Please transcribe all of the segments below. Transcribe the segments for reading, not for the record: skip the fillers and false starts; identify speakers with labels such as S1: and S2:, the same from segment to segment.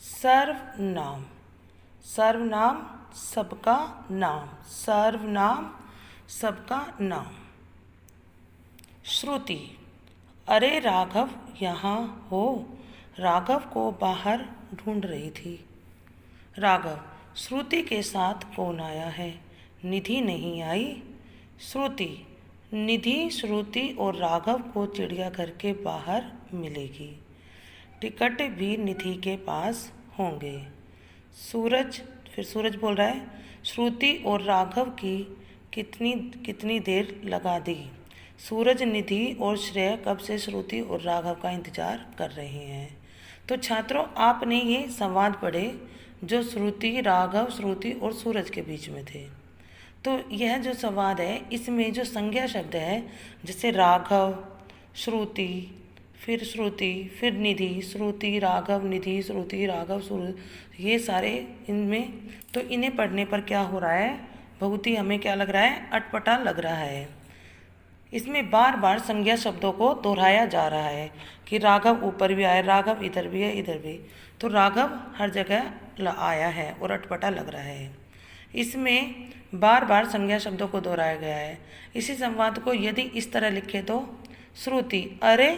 S1: सर्वनाम, सर्वनाम सबका नाम, सर्वनाम सबका नाम। श्रुति, अरे राघव यहाँ हो, राघव को बाहर ढूंढ रही थी। राघव, श्रुति के साथ कौन आया है? निधि नहीं आई। श्रुति, निधि श्रुति और राघव को चिड़ियाघर के बाहर मिलेगी। टिकट भी निधि के पास होंगे। सूरज, फिर सूरज बोल रहा है, श्रुति और राघव की कितनी देर लगा दी। सूरज, निधि और श्रेय कब से श्रुति और राघव का इंतजार कर रहे हैं। तो छात्रों, आपने ये संवाद पढ़े जो श्रुति, राघव, श्रुति और सूरज के बीच में थे। तो यह जो संवाद है, इसमें जो संज्ञा शब्द है, जैसे राघव, श्रुति, फिर निधि, श्रुति, राघव, निधि, श्रुति, राघव, श्रुति, ये सारे इनमें, तो इन्हें पढ़ने पर क्या हो रहा है, बहुत ही हमें क्या लग रहा है, अटपटा लग रहा है। इसमें बार बार संज्ञा शब्दों को दोहराया जा रहा है कि राघव ऊपर भी आया, राघव इधर भी है, इधर भी, तो राघव हर जगह आया है और अटपटा लग रहा है। इसमें बार बार संज्ञा शब्दों को दोहराया गया है। इसी संवाद को यदि इस तरह लिखे तो, श्रुति, अरे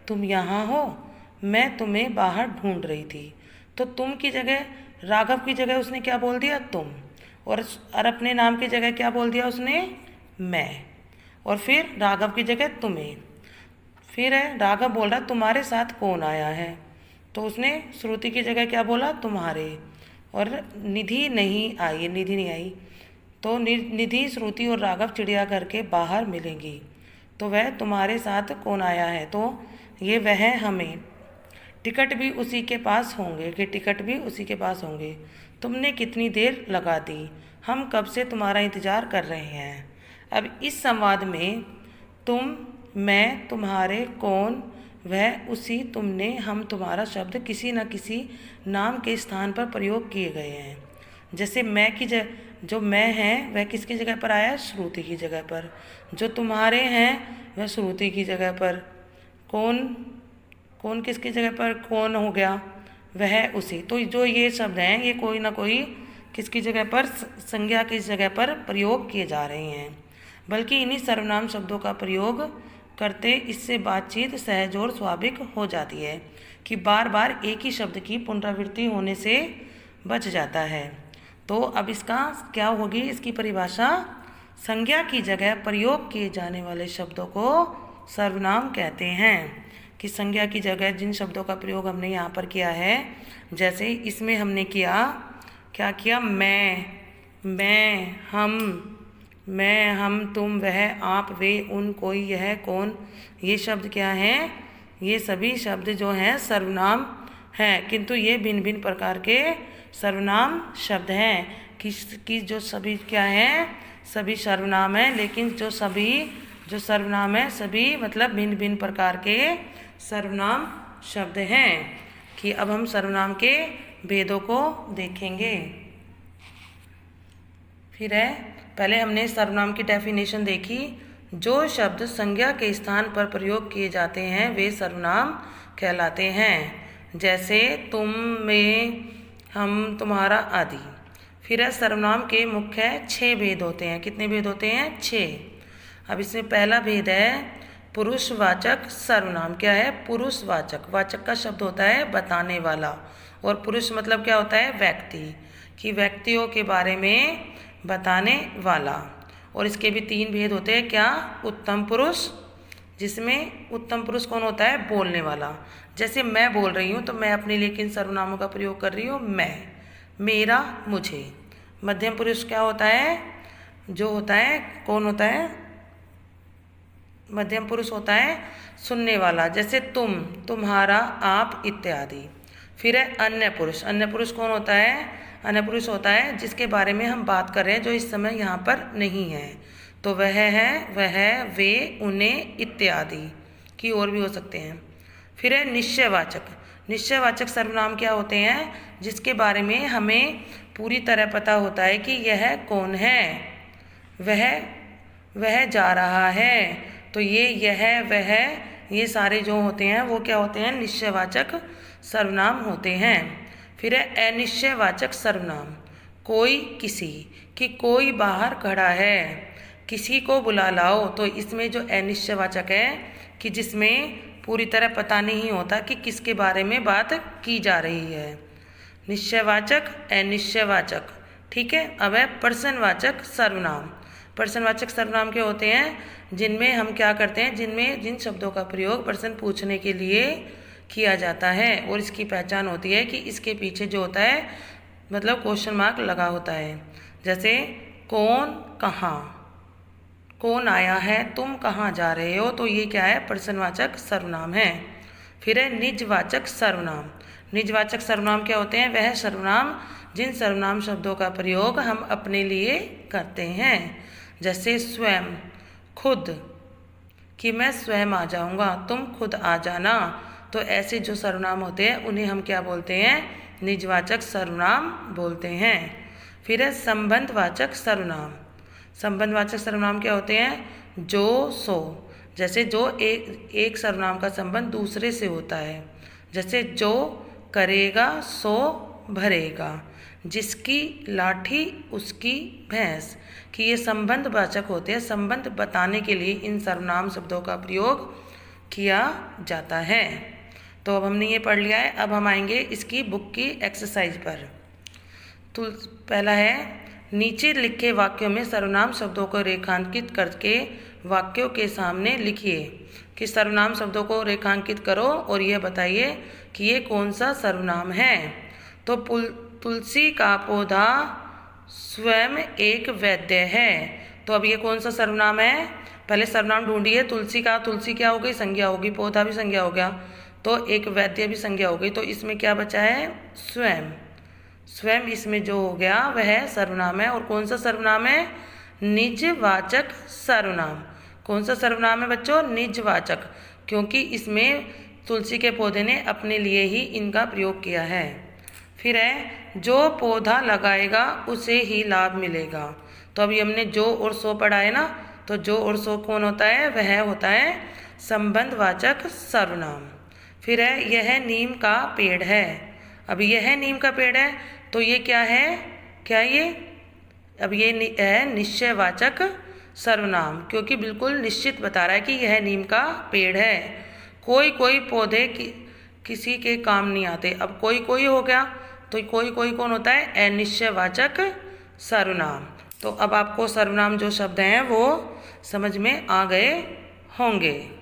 S1: तुम यहाँ हो, मैं तुम्हें बाहर ढूंढ रही थी। तो तुम की जगह, राघव की जगह उसने क्या बोल दिया, तुम, और अपने नाम की जगह क्या बोल दिया उसने, मैं, और फिर राघव की जगह तुम्हें। फिर है, राघव बोल रहा तुम्हारे साथ कौन आया है, तो उसने श्रुति की जगह क्या बोला, तुम्हारे, और निधि नहीं आई, निधि नहीं आई, तो निधि, श्रुति और राघव चिड़ियाघर के बाहर मिलेंगी। तो वह तुम्हारे साथ कौन आया है, तो ये वह हमें, टिकट भी उसी के पास होंगे, कि टिकट भी उसी के पास होंगे। तुमने कितनी देर लगा दी, हम कब से तुम्हारा इंतज़ार कर रहे हैं। अब इस संवाद में तुम, मैं, तुम्हारे, कौन, वह, उसी, तुमने, हम, तुम्हारा शब्द किसी न किसी नाम के स्थान पर प्रयोग किए गए हैं। जैसे मैं की जो मैं है वह किसकी जगह पर आया, श्रुति की जगह पर। जो तुम्हारे हैं वह श्रुति की जगह पर। कौन किसकी जगह पर, कौन हो गया, वह, उसी। तो जो ये शब्द हैं ये कोई ना कोई किसकी जगह पर, संज्ञा की जगह पर प्रयोग किए जा रहे हैं। बल्कि इन्हीं सर्वनाम शब्दों का प्रयोग करते इससे बातचीत सहज और स्वाभाविक हो जाती है कि बार बार एक ही शब्द की पुनरावृत्ति होने से बच जाता है। तो अब इसका क्या होगी, इसकी परिभाषा, संज्ञा की जगह प्रयोग किए जाने वाले शब्दों को सर्वनाम कहते हैं। कि संज्ञा की जगह जिन शब्दों का प्रयोग हमने यहाँ पर किया है, जैसे इसमें हमने किया, क्या किया, मैं, हम, तुम, वह, आप, वे, उन, कोई, यह, कौन, ये शब्द क्या हैं, ये सभी शब्द जो हैं सर्वनाम हैं, किंतु ये भिन्न भिन्न प्रकार के सर्वनाम शब्द हैं। कि जो सभी क्या हैं, सभी सर्वनाम हैं, लेकिन जो सर्वनाम है सभी मतलब भिन्न भिन्न प्रकार के सर्वनाम शब्द हैं। कि अब हम सर्वनाम के भेदों को देखेंगे। फिर है, पहले हमने सर्वनाम की डेफिनेशन देखी। जो शब्द संज्ञा के स्थान पर प्रयोग किए जाते हैं वे सर्वनाम कहलाते हैं। जैसे तुम, मैं, हम, तुम्हारा आदि। फिर है, सर्वनाम के मुख्य 6 भेद होते हैं। कितने भेद होते हैं, 6। अब इसमें पहला भेद है पुरुषवाचक सर्वनाम। क्या है, पुरुषवाचक। वाचक का शब्द होता है बताने वाला, और पुरुष मतलब क्या होता है, व्यक्ति, कि व्यक्तियों के बारे में बताने वाला। और इसके भी 3 भेद होते हैं। क्या, उत्तम पुरुष, जिसमें उत्तम पुरुष कौन होता है, बोलने वाला। जैसे मैं बोल रही हूँ तो मैं अपने लिए किन सर्वनामों का प्रयोग कर रही हूँ, मैं, मेरा, मुझे। मध्यम पुरुष क्या होता है, जो होता है, कौन होता है, मध्यम पुरुष होता है सुनने वाला। जैसे तुम, तुम्हारा, आप इत्यादि। फिर है अन्य पुरुष। अन्य पुरुष कौन होता है, अन्य पुरुष होता है जिसके बारे में हम बात कर रहे हैं, जो इस समय यहाँ पर नहीं है। तो वह है, वह, वे, उन्हें इत्यादि की और भी हो सकते हैं। फिर है निश्चयवाचक। निश्चयवाचक सर्वनाम क्या होते हैं, जिसके बारे में हमें पूरी तरह पता होता है कि यह कौन है, वह जा रहा है। तो ये, यह, वह, ये सारे जो होते हैं वो क्या होते हैं, निश्चयवाचक सर्वनाम होते हैं। फिर है अनिश्चयवाचक सर्वनाम, कोई किसी, कि कोई बाहर खड़ा है, किसी को बुला लाओ। तो इसमें जो अनिश्चयवाचक है कि जिसमें पूरी तरह पता नहीं होता कि किसके बारे में बात की जा रही है। निश्चयवाचक, अनिश्चयवाचक, ठीक है। अब है प्रश्नवाचक सर्वनाम। प्रश्नवाचक सर्वनाम क्या होते हैं? जिनमें हम क्या करते हैं, जिन शब्दों का प्रयोग प्रश्न पूछने के लिए किया जाता है और इसकी पहचान होती है कि इसके पीछे जो होता है मतलब क्वेश्चन मार्क लगा होता है। जैसे कौन, कहाँ, कौन आया है, तुम कहाँ जा रहे हो, तो ये क्या है? प्रश्नवाचक सर्वनाम है। फिर है निजवाचक सर्वनाम। निजवाचक सर्वनाम क्या होते हैं? वह सर्वनाम जिन सर्वनाम शब्दों का प्रयोग हम अपने लिए करते हैं। जैसे स्वयं, खुद, कि मैं स्वयं आ जाऊंगा, तुम खुद आ जाना। तो ऐसे जो सर्वनाम होते हैं उन्हें हम क्या बोलते हैं? निजवाचक सर्वनाम बोलते हैं। फिर है संबंधवाचक सर्वनाम। संबंधवाचक सर्वनाम क्या होते हैं? जो, सो। जैसे जो एक सर्वनाम का संबंध दूसरे से होता है। जैसे जो करेगा सो भरेगा, जिसकी लाठी उसकी भैंस, कि ये संबंधवाचक होते हैं। संबंध बताने के लिए इन सर्वनाम शब्दों का प्रयोग किया जाता है। तो अब हमने ये पढ़ लिया है। अब हम आएंगे इसकी बुक की एक्सरसाइज पर। तो पहला है, नीचे लिखे वाक्यों में सर्वनाम शब्दों को रेखांकित करके वाक्यों के सामने लिखिए। कि सर्वनाम शब्दों को रेखांकित करो और यह बताइए कि ये कौन सा सर्वनाम है। तो तुलसी का पौधा स्वयं एक वैद्य है। तो अब ये कौन सा सर्वनाम है? पहले सर्वनाम ढूंढिए। तुलसी का, तुलसी क्या हो गई? संज्ञा होगी। पौधा भी संज्ञा हो गया, तो एक वैद्य भी संज्ञा हो गई। तो इसमें क्या बचा है? स्वयं। स्वयं इसमें जो हो गया वह सर्वनाम है। और कौन सा सर्वनाम है? निजवाचक सर्वनाम। कौन सा सर्वनाम है बच्चों? निजवाचक, क्योंकि इसमें तुलसी के पौधे ने अपने लिए ही इनका प्रयोग किया है। फिर है, जो पौधा लगाएगा उसे ही लाभ मिलेगा। तो अभी हमने जो और सो पढ़ा है ना, तो जो और सो कौन होता है? वह होता है संबंधवाचक सर्वनाम। फिर है, यह नीम का पेड़ है। अब यह नीम का पेड़ है, तो ये क्या है? क्या ये? अब ये है निश्चयवाचक सर्वनाम, क्योंकि बिल्कुल निश्चित बता रहा है कि यह नीम का पेड़ है। कोई कोई पौधे किसी के काम नहीं आते। अब कोई कोई हो गया, तो कोई कोई कौन होता है? अनिश्चयवाचक सर्वनाम। तो अब आपको सर्वनाम जो शब्द हैं वो समझ में आ गए होंगे।